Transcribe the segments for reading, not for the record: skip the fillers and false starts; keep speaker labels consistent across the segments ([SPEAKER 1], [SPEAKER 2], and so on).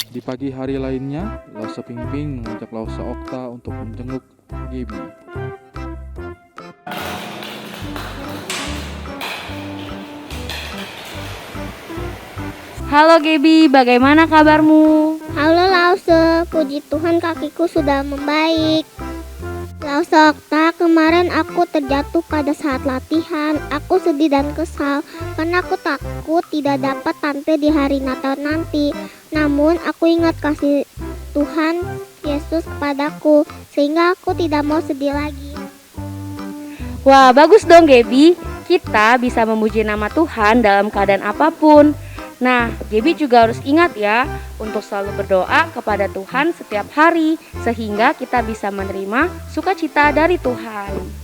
[SPEAKER 1] Di pagi hari lainnya, Lause Pingping mengajak Lause Okta untuk menjenguk Gaby.
[SPEAKER 2] Halo Gaby, bagaimana kabarmu?
[SPEAKER 3] Halo Lause, puji Tuhan kakiku sudah membaik. Lause Okta, kemarin aku terjatuh pada saat latihan. Aku sedih dan kesal karena aku takut tidak dapat tampil di hari Natal nanti. Namun aku ingat kasih Tuhan Yesus kepadaku, sehingga aku tidak mau sedih lagi.
[SPEAKER 2] Wah, bagus dong Gaby. Kita bisa memuji nama Tuhan dalam keadaan apapun. Nah, Gaby juga harus ingat ya untuk selalu berdoa kepada Tuhan setiap hari sehingga kita bisa menerima sukacita dari Tuhan.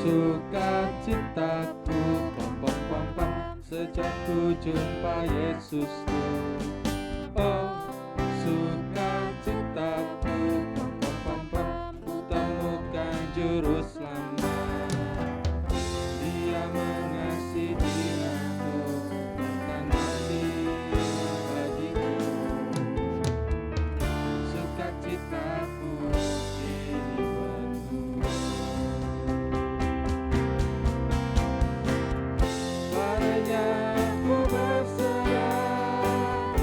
[SPEAKER 1] Sukacitaku, pom pom pom, sejak ku jumpa Yesusku. Oh, sukacitaku, pom pom pom pom, ku temukan juru selamat. Dia mengasihi aku, bahkan mati bagiku. Sukacitaku kini penuh. Padanya ku berserah,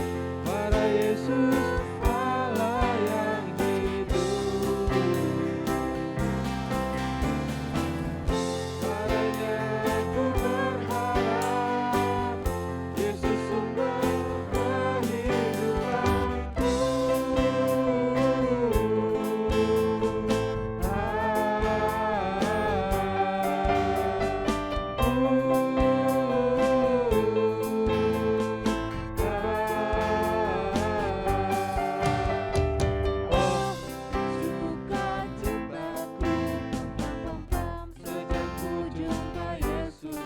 [SPEAKER 1] pada Yesus Allah yang hidup. Padanya ku berharap, Yesus sumber kehidupanku. Oh, sukacitaku, sejak ku jumpa Yesus.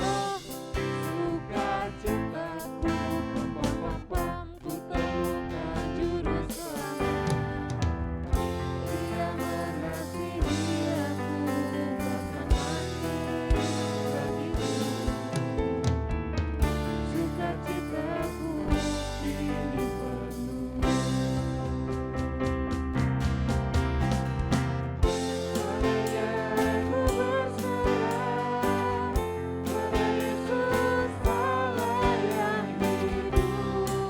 [SPEAKER 1] Oh, sukacitaku, ku temukan juru selamat. Dia mengasihi aku, bahkan mati bagiku. Sukacitaku kini penuh. Padanya ku berserah, pada Yesus Allah yang hidup.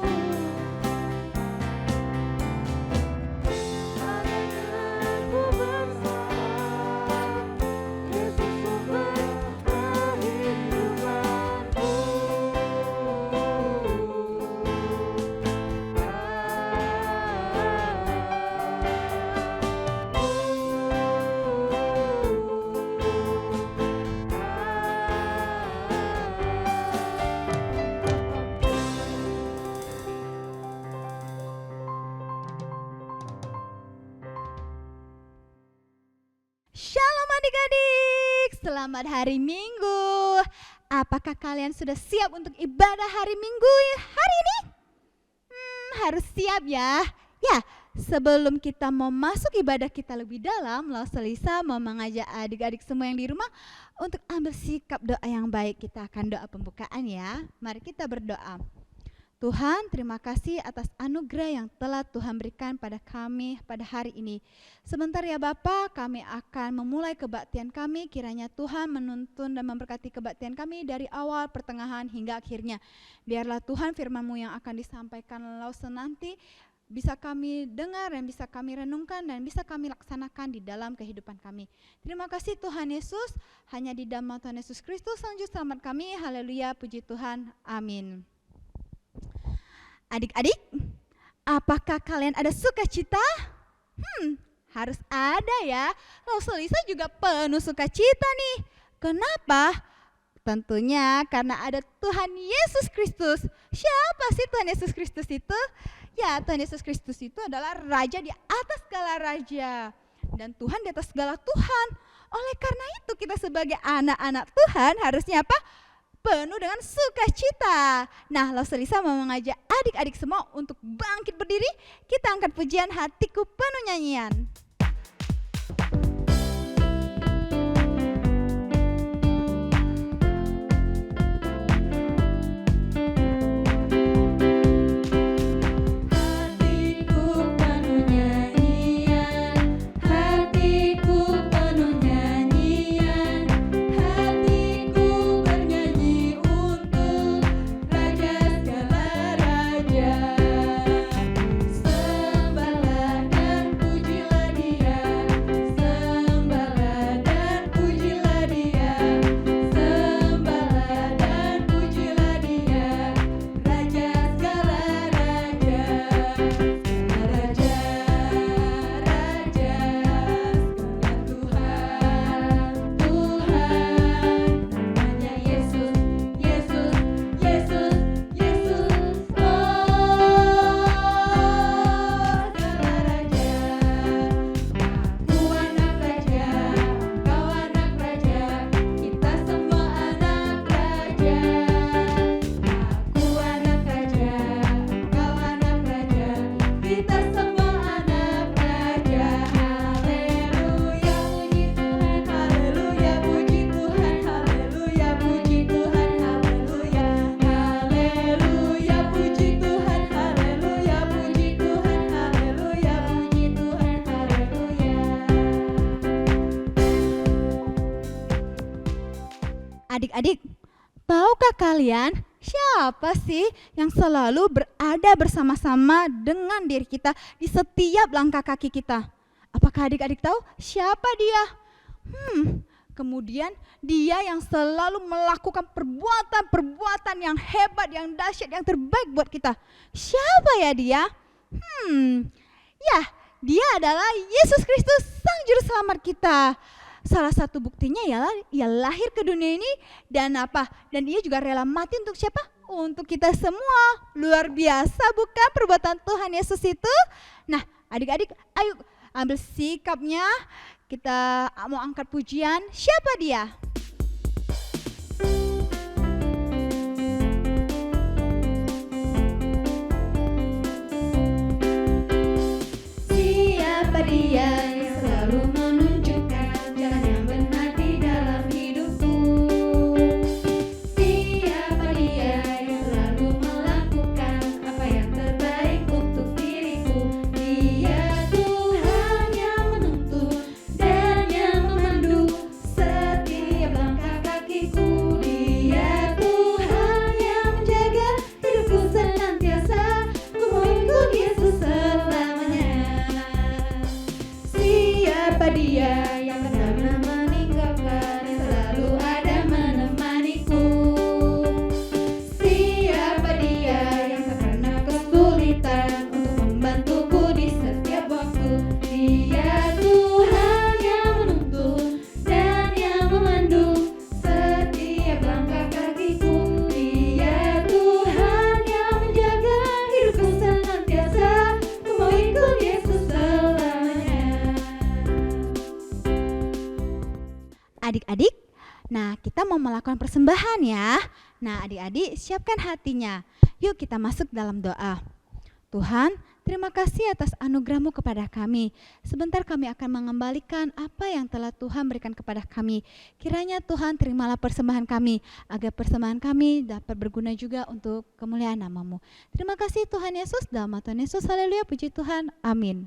[SPEAKER 1] Padanya ku berserah, Yesus sumber kehidupanku.
[SPEAKER 4] Shalom adik-adik, selamat hari Minggu. Apakah kalian sudah siap untuk ibadah hari Minggu hari ini? Harus siap ya. Ya, sebelum kita mau masuk ibadah kita lebih dalam, Lause Lisa mau mengajak adik-adik semua yang di rumah untuk ambil sikap doa yang baik. Kita akan doa pembukaan ya. Mari kita berdoa. Tuhan, terima kasih atas anugerah yang telah Tuhan berikan pada kami pada hari ini. Sebentar ya Bapa, kami akan memulai kebaktian kami. Kiranya Tuhan menuntun dan memberkati kebaktian kami dari awal, pertengahan hingga akhirnya. Biarlah Tuhan firman-Mu yang akan disampaikan Lause nanti bisa kami dengar dan bisa kami renungkan dan bisa kami laksanakan di dalam kehidupan kami. Terima kasih Tuhan Yesus, hanya di dalam Tuhan Yesus Kristus Sang Juru Selamat kami. Haleluya, puji Tuhan. Amin. Adik-adik, apakah kalian ada sukacita? Harus ada ya. Lause Lisa juga penuh sukacita nih. Kenapa? Tentunya karena ada Tuhan Yesus Kristus. Siapa sih Tuhan Yesus Kristus itu? Ya, Tuhan Yesus Kristus itu adalah Raja di atas segala raja. dan Tuhan di atas segala Tuhan. Oleh karena itu kita sebagai anak-anak Tuhan harusnya apa? Penuh dengan sukacita. Nah, Laus Lisa mau mengajak adik-adik semua untuk bangkit berdiri. Kita angkat pujian Hatiku Penuh Nyanyian. Adik-adik, tahukah kalian siapa sih yang selalu berada bersama-sama dengan diri kita di setiap langkah kaki kita? Apakah adik-adik tahu siapa dia? Kemudian dia yang selalu melakukan perbuatan-perbuatan yang hebat, yang dahsyat, yang terbaik buat kita. Siapa ya dia? Ya, dia adalah Yesus Kristus, Sang Juru Selamat kita. Salah satu buktinya ialah ia lahir ke dunia ini dan apa? Dan ia juga rela mati untuk siapa? Untuk kita semua. Luar biasa bukan perbuatan Tuhan Yesus itu? Nah, adik-adik, ayo ambil sikapnya. Kita mau angkat pujian. Siapa dia? Siapa dia yang selalu menunjukkan jalan yang benar di dalam hidupku? Siapa dia yang selalu melakukan apa yang terbaik untuk diriku? Dia Tuhan yang menuntun dan yang memandu setiap langkah kakiku. Dia Tuhan yang menjaga hidupku senantiasa. Ku mau ikut Yesus selamanya. Siapa dia yang tak pernah meninggalkan, yang selalu ada menemaniku? Siapa dia yang tak pernah kesulitan untuk membantuku di setiap waktu? Dia Tuhan yang menuntun dan yang memandu setiap langkah kakiku. Dia Tuhan yang menjaga hidupku senantiasa. Ku mau ikut Yesus selamanya. Adik-adik, nah kita mau melakukan persembahan ya. Nah adik-adik siapkan hatinya. Yuk kita masuk dalam doa. Tuhan, terima kasih atas anugerah-Mu kepada kami. Sebentar kami akan mengembalikan apa yang telah Tuhan berikan kepada kami. Kiranya Tuhan terimalah persembahan kami, agar persembahan kami dapat berguna juga untuk kemuliaan nama-Mu. Terima kasih Tuhan Yesus, dalam nama Tuhan Yesus, haleluya, puji Tuhan, amin.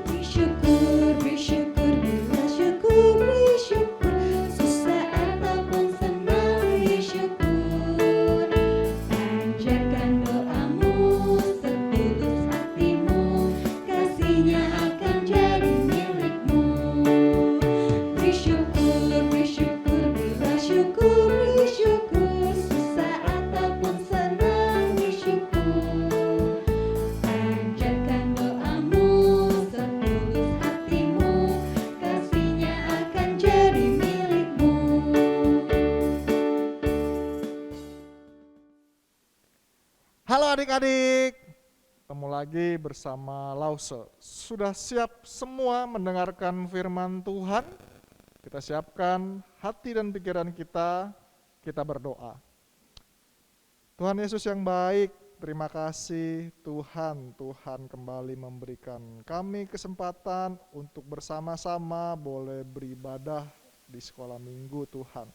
[SPEAKER 4] Bersyukur, bersyukur, bila syukur, bersyukur, susah ataupun senang, bersyukur. Panjatkan doamu, setulus hatimu, kasihnya akan jadi milikmu. Bersyukur, bersyukur.
[SPEAKER 5] adik-adik, ketemu lagi bersama Lause. Sudah siap semua mendengarkan firman Tuhan? Kita siapkan hati dan pikiran kita berdoa. Tuhan Yesus yang baik, terima kasih Tuhan kembali memberikan kami kesempatan untuk bersama-sama boleh beribadah di sekolah minggu Tuhan.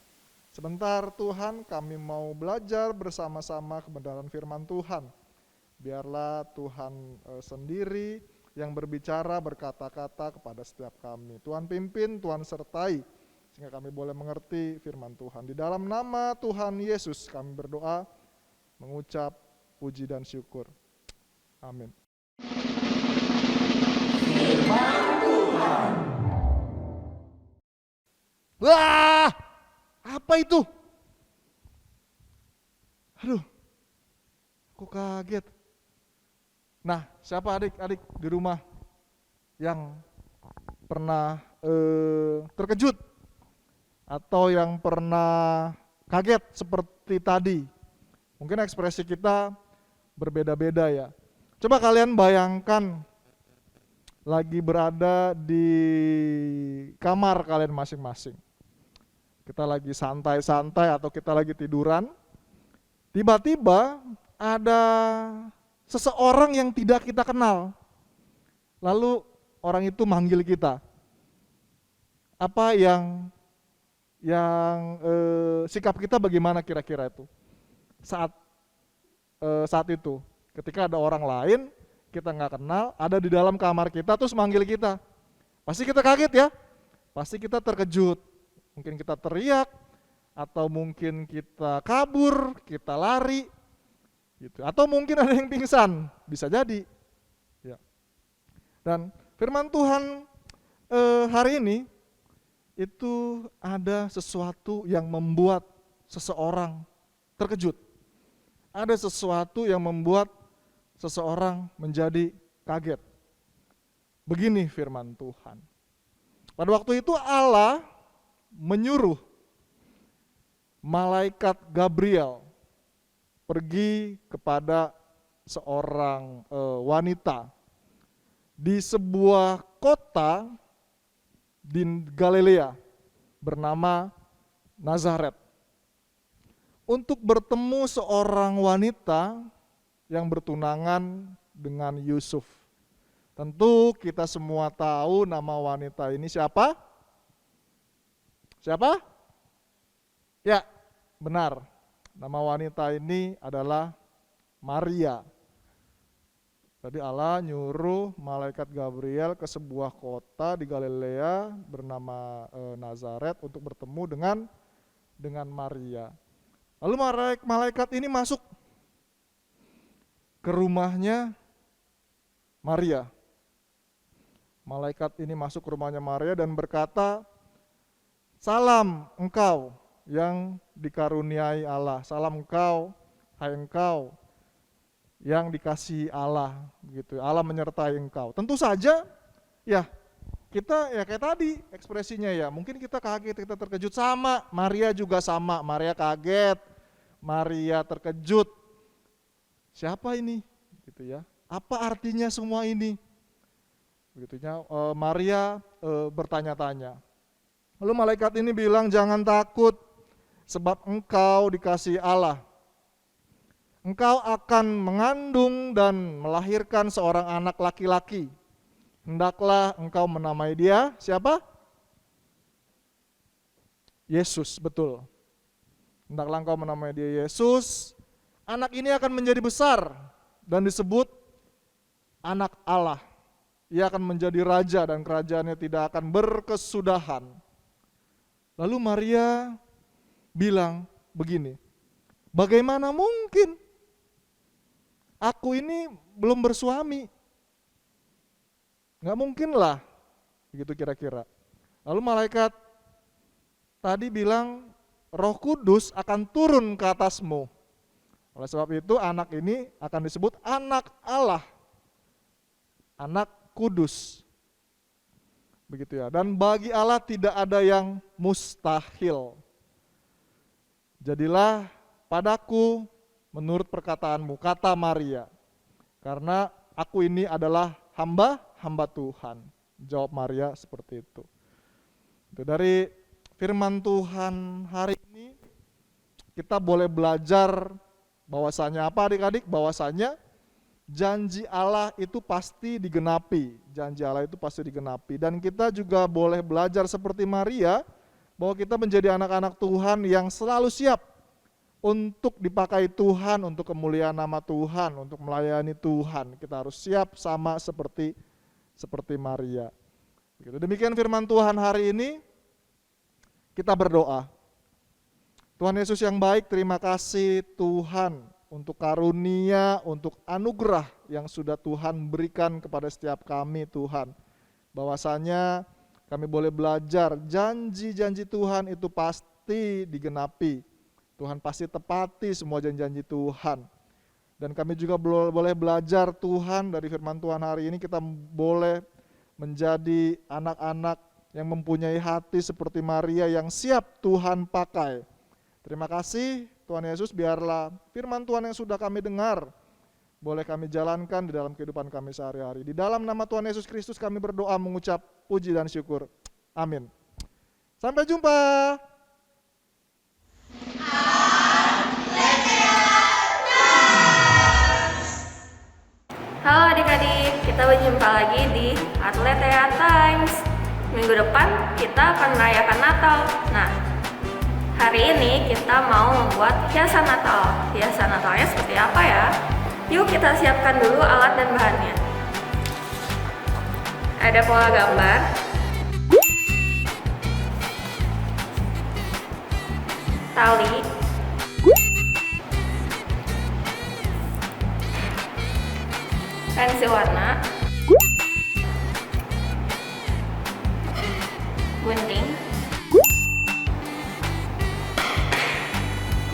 [SPEAKER 5] Sebentar Tuhan, kami mau belajar bersama-sama kebenaran firman Tuhan. Biarlah Tuhan sendiri yang berbicara, berkata-kata kepada setiap kami. Tuhan pimpin, Tuhan sertai, sehingga kami boleh mengerti firman Tuhan. Di dalam nama Tuhan Yesus kami berdoa, mengucap puji dan syukur. Amin. Wah! Apa itu? Aduh, aku kaget. Nah, siapa adik-adik di rumah yang pernah terkejut atau yang pernah kaget seperti tadi? Mungkin ekspresi kita berbeda-beda ya. Coba kalian bayangkan lagi berada di kamar kalian masing-masing. Kita lagi santai-santai atau kita lagi tiduran, tiba-tiba ada seseorang yang tidak kita kenal. Lalu orang itu manggil kita. Apa yang sikap kita bagaimana kira-kira itu? Saat itu, ketika ada orang lain kita nggak kenal, ada di dalam kamar kita terus manggil kita. Pasti kita kaget ya, pasti kita terkejut. Mungkin kita teriak, atau mungkin kita kabur, kita lari, gitu. Atau mungkin ada yang pingsan, bisa jadi. Ya. Dan firman Tuhan hari ini itu ada sesuatu yang membuat seseorang terkejut. Ada sesuatu yang membuat seseorang menjadi kaget. Begini firman Tuhan. Pada waktu itu Allah menyuruh malaikat Gabriel pergi kepada seorang wanita di sebuah kota di Galilea bernama Nazaret untuk bertemu seorang wanita yang bertunangan dengan Yusuf. Tentu kita semua tahu nama wanita ini siapa? Siapa? Ya, benar. Nama wanita ini adalah Maria. Jadi Allah nyuruh malaikat Gabriel ke sebuah kota di Galilea bernama Nazaret untuk bertemu dengan Maria. Lalu malaikat ini masuk ke rumahnya Maria. Malaikat ini masuk ke rumahnya Maria dan berkata, "Salam engkau yang dikaruniai Allah, salam engkau, hai engkau yang dikasihi Allah." Begitu. Allah menyertai engkau. Tentu saja ya kita ya kayak tadi ekspresinya ya, mungkin kita kaget, kita terkejut, sama Maria juga sama, Maria kaget, Maria terkejut. Siapa ini? Gitu ya. Apa artinya semua ini? Begitunya Maria bertanya-tanya. Lalu malaikat ini bilang, "Jangan takut, sebab engkau dikasihi Allah. Engkau akan mengandung dan melahirkan seorang anak laki-laki. Hendaklah engkau menamai dia," siapa? Yesus, betul. Hendaklah engkau menamai dia Yesus. Anak ini akan menjadi besar dan disebut anak Allah. Ia akan menjadi raja dan kerajaannya tidak akan berkesudahan. Lalu Maria bilang begini, "Bagaimana mungkin? Aku ini belum bersuami. Nggak mungkin lah." Begitu kira-kira. Lalu malaikat tadi bilang, "Roh Kudus akan turun ke atasmu. Oleh sebab itu anak ini akan disebut anak Allah, anak kudus." Begitu ya. Dan bagi Allah tidak ada yang mustahil. Jadilah padaku menurut perkataanmu, kata Maria. Karena aku ini adalah hamba Tuhan. Jawab Maria seperti itu. Dari firman Tuhan hari ini kita boleh belajar bahwasanya apa adik-adik? Bahwasanya janji Allah itu pasti digenapi. Janji Allah itu pasti digenapi. Dan kita juga boleh belajar seperti Maria bahwa kita menjadi anak-anak Tuhan yang selalu siap untuk dipakai Tuhan, untuk kemuliaan nama Tuhan, untuk melayani Tuhan. Kita harus siap sama seperti Maria. Demikian firman Tuhan hari ini. Kita berdoa. Tuhan Yesus yang baik, terima kasih Tuhan untuk karunia, untuk anugerah yang sudah Tuhan berikan kepada setiap kami Tuhan. Bahwasanya kami boleh belajar janji-janji Tuhan itu pasti digenapi. Tuhan pasti tepati semua janji-janji Tuhan. Dan kami juga boleh belajar Tuhan dari firman Tuhan hari ini, kita boleh menjadi anak-anak yang mempunyai hati seperti Maria yang siap Tuhan pakai. Terima kasih Tuhan Yesus, biarlah firman Tuhan yang sudah kami dengar boleh kami jalankan di dalam kehidupan kami sehari-hari. Di dalam nama Tuhan Yesus Kristus kami berdoa mengucap puji dan syukur. Amin. Sampai jumpa.
[SPEAKER 2] Halo adik-adik, kita berjumpa lagi di Atletea Times. Minggu depan kita akan merayakan Natal. Nah, hari ini kita mau membuat hiasan Natal. Hiasan Natalnya seperti apa ya? Yuk kita siapkan dulu alat dan bahannya. Ada pola gambar, tali, pensil warna, gunting,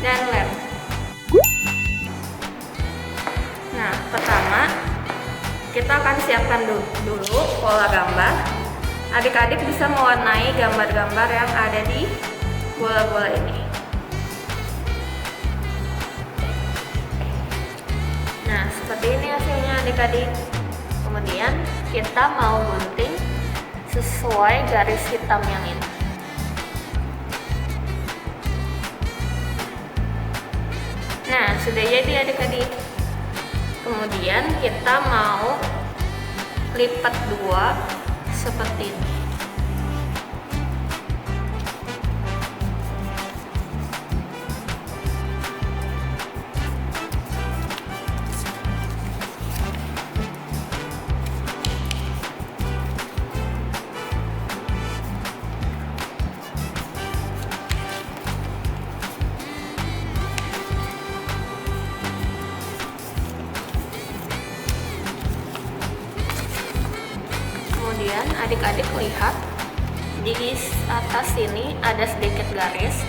[SPEAKER 2] dan lem. Nah, pertama kita akan siapkan dulu pola gambar. Adik-adik bisa mewarnai gambar-gambar yang ada di bola-bola ini. Nah, seperti ini hasilnya adik-adik. Kemudian kita mau gunting sesuai garis hitam yang ini. Nah, sudah jadi adik-adik. Kemudian kita mau lipat dua seperti ini. Kemudian adik-adik lihat di atas sini ada sedikit garis.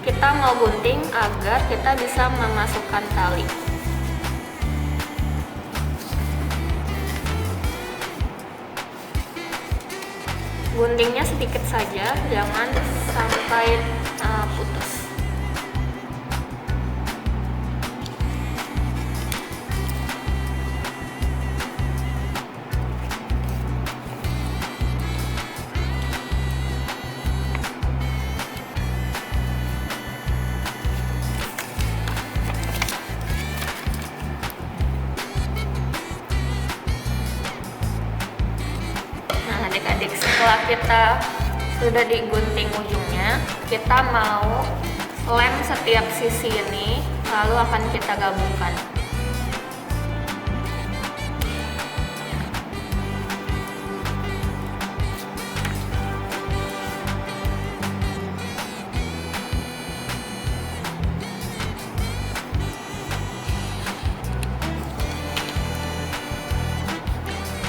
[SPEAKER 2] Kita mau gunting agar kita bisa memasukkan tali. Guntingnya sedikit saja, jangan sampai putus. Adik-adik, setelah kita sudah digunting ujungnya, kita mau lem setiap sisi ini, lalu akan kita gabungkan.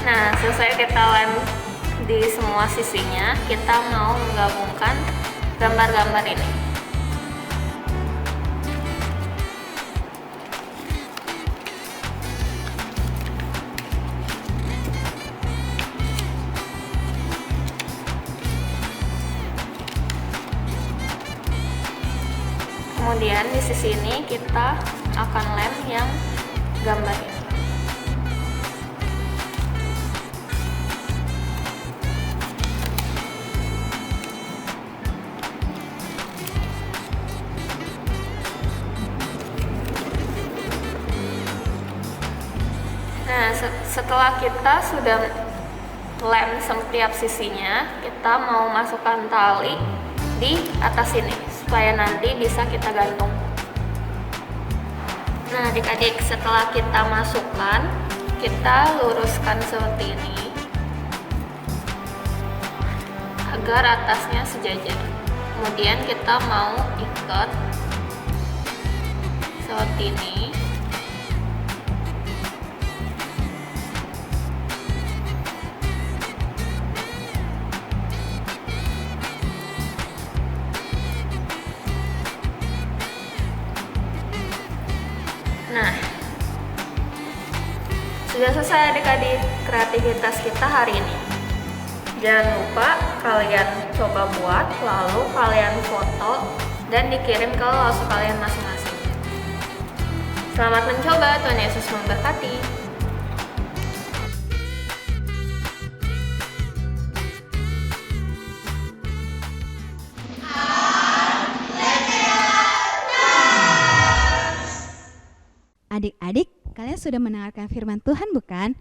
[SPEAKER 2] Nah, selesai kita lem di semua sisinya, kita mau menggabungkan gambar-gambar ini. Kemudian di sisi ini kita akan lem yang gambar ini. Nah, setelah kita sudah lem setiap sisinya, kita mau masukkan tali di atas sini supaya nanti bisa kita gantung. Nah, adik-adik, setelah kita masukkan, kita luruskan seperti ini agar atasnya sejajar. Kemudian kita mau ikat seperti ini. Nah, sudah selesai adik-adik kreativitas kita hari ini. Jangan lupa kalian coba buat, lalu kalian foto dan dikirim ke lauso kalian masing-masing. Selamat mencoba, Tuhan Yesus memberkati.
[SPEAKER 4] Adik-adik, kalian sudah mendengarkan firman Tuhan bukan?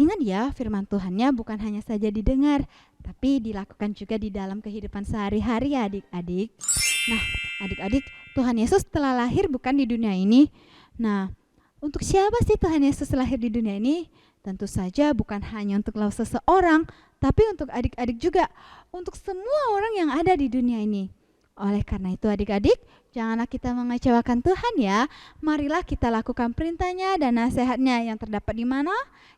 [SPEAKER 4] Ingat ya, firman Tuhannya bukan hanya saja didengar, tapi dilakukan juga di dalam kehidupan sehari-hari ya adik-adik. Nah, adik-adik, Tuhan Yesus telah lahir bukan di dunia ini. Nah, untuk siapa sih Tuhan Yesus lahir di dunia ini? Tentu saja bukan hanya untuk seseorang, tapi untuk adik-adik juga, untuk semua orang yang ada di dunia ini. Oleh karena itu adik-adik, janganlah kita mengecewakan Tuhan ya. Marilah kita lakukan perintahnya dan nasihatnya yang terdapat di mana?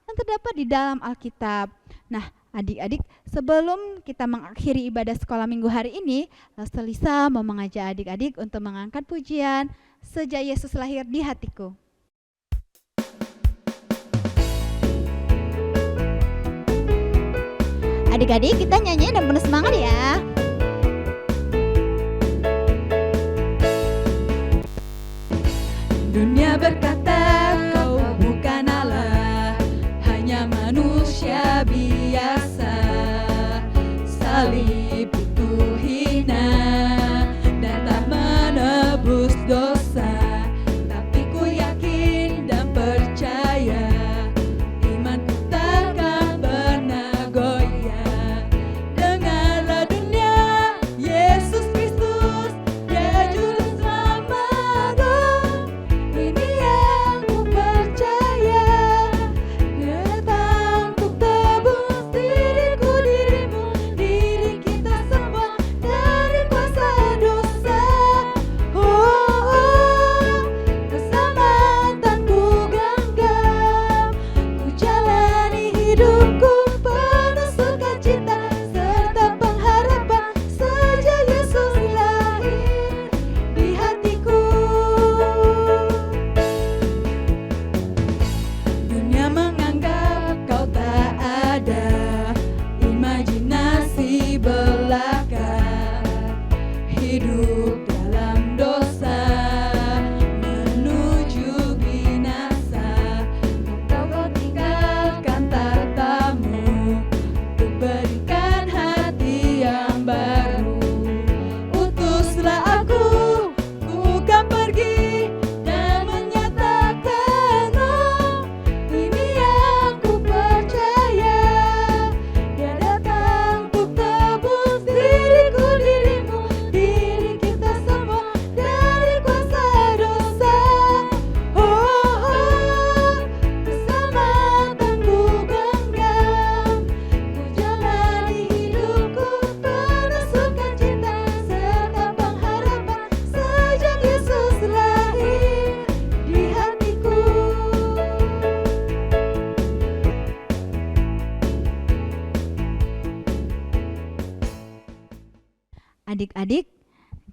[SPEAKER 4] Yang terdapat di dalam Alkitab. Nah, adik-adik, sebelum kita mengakhiri ibadah sekolah minggu hari ini, Pastor Lisa mau mengajak adik-adik untuk mengangkat pujian Sejak Yesus Lahir di Hatiku. Adik-adik, kita nyanyi dan penuh semangat ya.
[SPEAKER 6] Dunia berkata kau bukan Allah, hanya manusia biasa. Salib itu hina dan tak menebus dosa. Tapi ku yakin dan percaya, imanku takkan pernah goyah. Dengarlah dunia, Yesus Kristus, Dia Juru Selamat. Ini yang ku percaya, Dia datang untuk tebus diriku, dirimu, diri kita semua dari kuasa dosa. Keselamatan ku genggam, ku jalani hidupku penuh sukacita serta pengharapan sejak Yesus lahir di hatiku. Dunia menganggap kau tak ada, imajinasi belaka, hidup dalam dosa menuju binasa. Kau tinggalkan tatamu untuk berikan hati yang baru. Utuslah aku kan pergi dan menyatakan, oh, ini yang ku percaya. Dia datang untuk tebus diriku, dirimu, diri kita semua dari kuasa dosa. Keselamatan ku genggam, ku jalani hidupku penuh sukacita serta pengharapan sejak Yesus lahir di hatiku.
[SPEAKER 4] Adik-adik,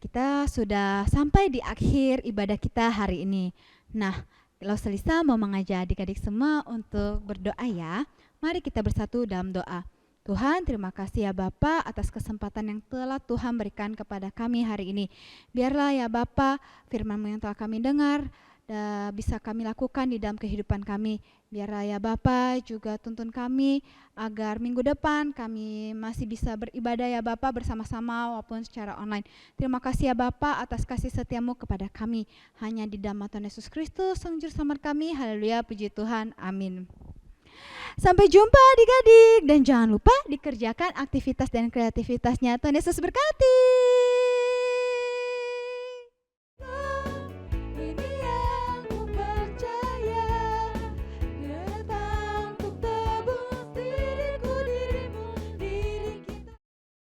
[SPEAKER 4] kita sudah sampai di akhir ibadah kita hari ini. Nah, Pastor Lisa mau mengajak adik-adik semua untuk berdoa ya. Mari kita bersatu dalam doa. Tuhan, terima kasih ya Bapa atas kesempatan yang telah Tuhan berikan kepada kami hari ini. Biarlah ya Bapa, firman-Mu yang telah kami dengar bisa kami lakukan di dalam kehidupan kami. Biar ya Bapa juga tuntun kami agar minggu depan kami masih bisa beribadah ya Bapa bersama-sama walaupun secara online. Terima kasih ya Bapa atas kasih setiamu kepada kami. Hanya di dalam Tuhan Yesus Kristus Sang Juru Selamat kami. Haleluya, puji Tuhan. Amin. Sampai jumpa adik-adik dan jangan lupa dikerjakan aktivitas dan kreativitasnya. Tuhan Yesus berkati.